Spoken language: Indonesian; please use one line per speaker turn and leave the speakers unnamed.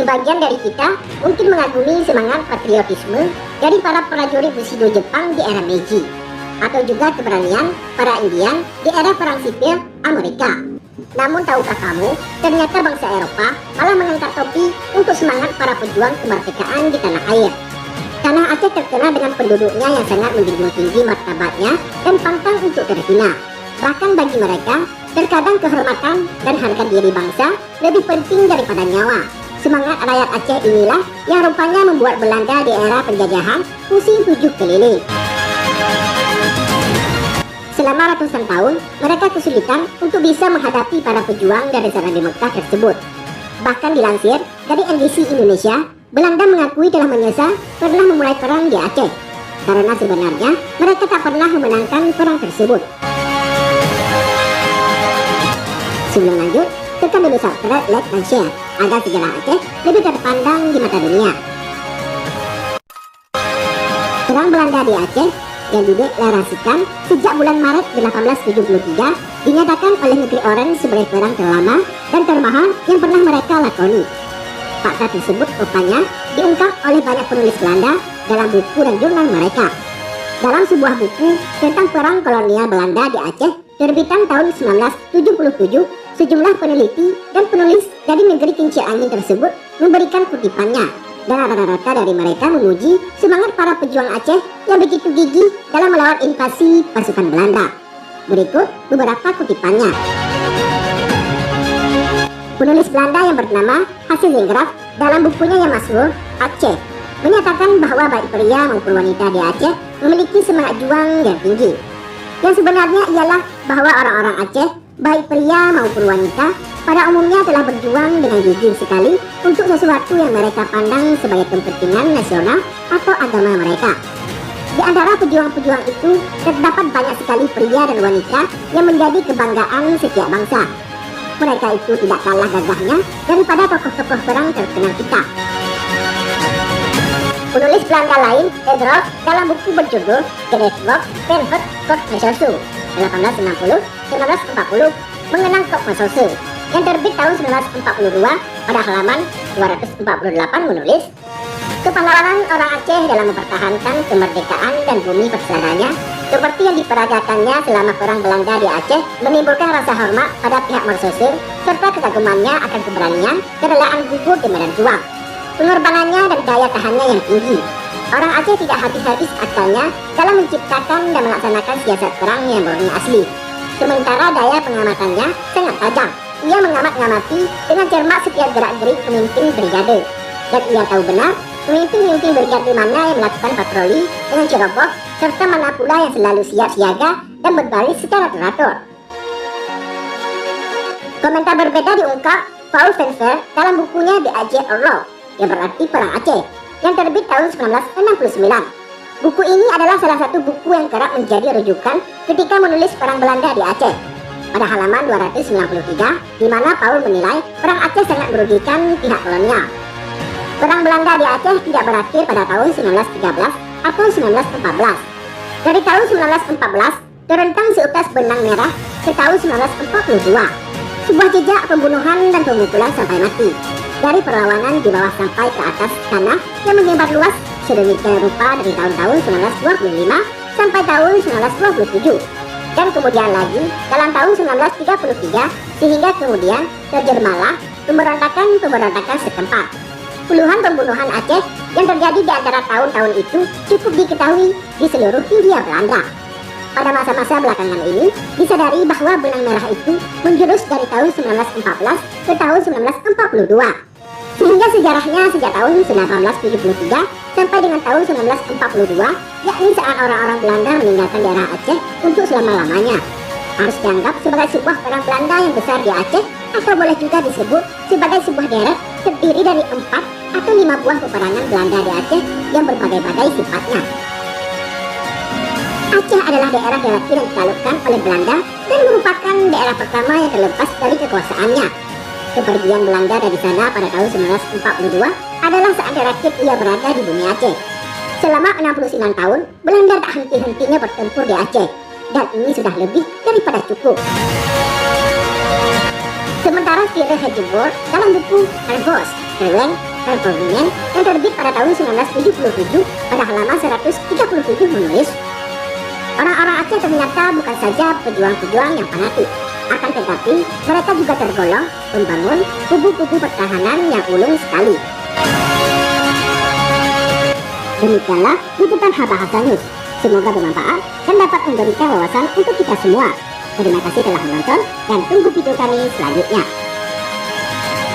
Sebagian dari kita mungkin mengagumi semangat patriotisme dari para prajurit besido Jepang di era Meiji, atau juga keberanian para Indian di era Perang Sipil Amerika. Namun tahukah kamu, ternyata bangsa Eropa malah mengangkat topi untuk semangat para pejuang kemerdekaan di tanah air. Tanah Aceh terkenal dengan penduduknya yang sangat menjunjung tinggi martabatnya dan pantang untuk terhina. Bahkan bagi mereka, terkadang kehormatan dan harga diri bangsa lebih penting daripada nyawa. Semangat rakyat Aceh inilah yang rupanya membuat Belanda di era penjajahan pusing tujuh keliling. Selama ratusan tahun, mereka kesulitan untuk bisa menghadapi para pejuang dari zaman di Mekah tersebut. Bahkan dilansir dari NBC Indonesia, Belanda mengakui telah menyesal pernah memulai perang di Aceh, karena sebenarnya mereka tak pernah memenangkan perang tersebut. Sebelum lanjut, tekan dulu subscribe, like, dan share agar sejarah Aceh lebih terpandang di mata dunia. Perang Belanda di Aceh yang dideklarasikan sejak bulan Maret 1873 dinyatakan oleh Negeri Orange sebagai perang terlama dan termahal yang pernah mereka lakoni. Fakta tersebut rupanya diungkap oleh banyak penulis Belanda dalam buku dan jurnal mereka. Dalam sebuah buku tentang perang kolonial Belanda di Aceh terbitan tahun 1977, sejumlah peneliti dan penulis dari negeri kincir angin tersebut memberikan kutipannya, dan rata-rata dari mereka memuji semangat para pejuang Aceh yang begitu gigih dalam melawan invasi pasukan Belanda. Berikut beberapa kutipannya. Penulis Belanda yang bernama Hasil Zenggraf dalam bukunya yang masyhur Aceh menyatakan bahwa baik pria maupun wanita di Aceh memiliki semangat juang yang tinggi. Yang sebenarnya ialah bahwa orang-orang Aceh, baik pria maupun wanita, pada umumnya telah berjuang dengan gigih sekali untuk sesuatu yang mereka pandang sebagai kepentingan nasional atau agama mereka. Di antara pejuang-pejuang itu terdapat banyak sekali pria dan wanita yang menjadi kebanggaan setiap bangsa. Mereka itu tidak kalah gagahnya daripada tokoh-tokoh perang terkenal kita. Penulis Belanda lain, Hedroff, dalam buku berjudul Gereedschap ten het Kort Masselse 1860-1940 mengenang Kort Masselse yang terbit tahun 1942 pada halaman 248 menulis, kepahlawanan orang Aceh dalam mempertahankan kemerdekaan dan bumi persadanya seperti yang diperagakannya selama perang Belanda di Aceh menimbulkan rasa hormat pada pihak Masselse serta kekagumannya akan keberanian dan relaan gugur di medan juang, pengorbanannya dan daya tahannya yang tinggi. Orang Aceh tidak habis-habis akalnya dalam menciptakan dan melaksanakan siasat perang yang murni asli. Sementara daya pengamatannya sangat tajam. Ia mengamat-ngamati dengan cermat setiap gerak-gerik pemimpin brigade. Dan ia tahu benar pemimpin-pemimpin brigade mana yang melakukan patroli dengan ceroboh, serta mana pula yang selalu siap siaga dan berbaris secara teratur. Komentar berbeda diungkap Paul Spencer dalam bukunya The Aceh Law, yang berarti Perang Aceh, yang terbit tahun 1969. Buku ini adalah salah satu buku yang kerap menjadi rujukan ketika menulis perang Belanda di Aceh. Pada halaman 293, di mana Paul menilai perang Aceh sangat merugikan pihak kolonial. Perang Belanda di Aceh tidak berakhir pada tahun 1913 atau 1914. Dari tahun 1914, terentang seutas benang merah ke tahun 1942. Sebuah jejak pembunuhan dan pemukulan sampai mati. Dari perlawanan di bawah sampai ke atas tanah yang menyebar luas sedemikian rupa dari tahun-tahun 1925 sampai tahun 1927. Dan kemudian lagi dalam tahun 1933 sehingga kemudian terjermalah pemberontakan-pemberontakan setempat. Puluhan pembunuhan Aceh yang terjadi di antara tahun-tahun itu cukup diketahui di seluruh Hindia Belanda. Pada masa-masa belakangan ini disadari bahwa benang merah itu menjurus dari tahun 1914 ke tahun 1942. Sehingga sejarahnya sejak tahun 1873 sampai dengan tahun 1942, yakni saat orang-orang Belanda meninggalkan daerah Aceh untuk selama-lamanya, harus dianggap sebagai sebuah perang Belanda yang besar di Aceh, atau boleh juga disebut sebagai sebuah deret terdiri dari 4 atau 5 buah peperangan Belanda di Aceh yang berbagai-bagai sifatnya. Aceh adalah daerah relatif yang ditaklukkan oleh Belanda dan merupakan daerah pertama yang terlepas dari kekuasaannya. Kepergian Belanda dari sana pada tahun 1942 adalah saat terakhir ia berada di bumi Aceh. Selama 69 tahun, Belanda tak henti-hentinya bertempur di Aceh, dan ini sudah lebih daripada cukup. Sementara Pierre Hedgebord dalam buku Argos, Reweng, Ferdinand yang terbit pada tahun 1977 pada halaman 137 menulis, orang-orang Aceh ternyata bukan saja pejuang-pejuang yang fanatik, akan tetapi mereka juga tergolong membangun kubu-kubu pertahanan yang ulung sekali. Demikianlah liputan Bahasa News. Semoga bermanfaat dan dapat memberikan wawasan untuk kita semua. Terima kasih telah menonton dan tunggu video kami selanjutnya.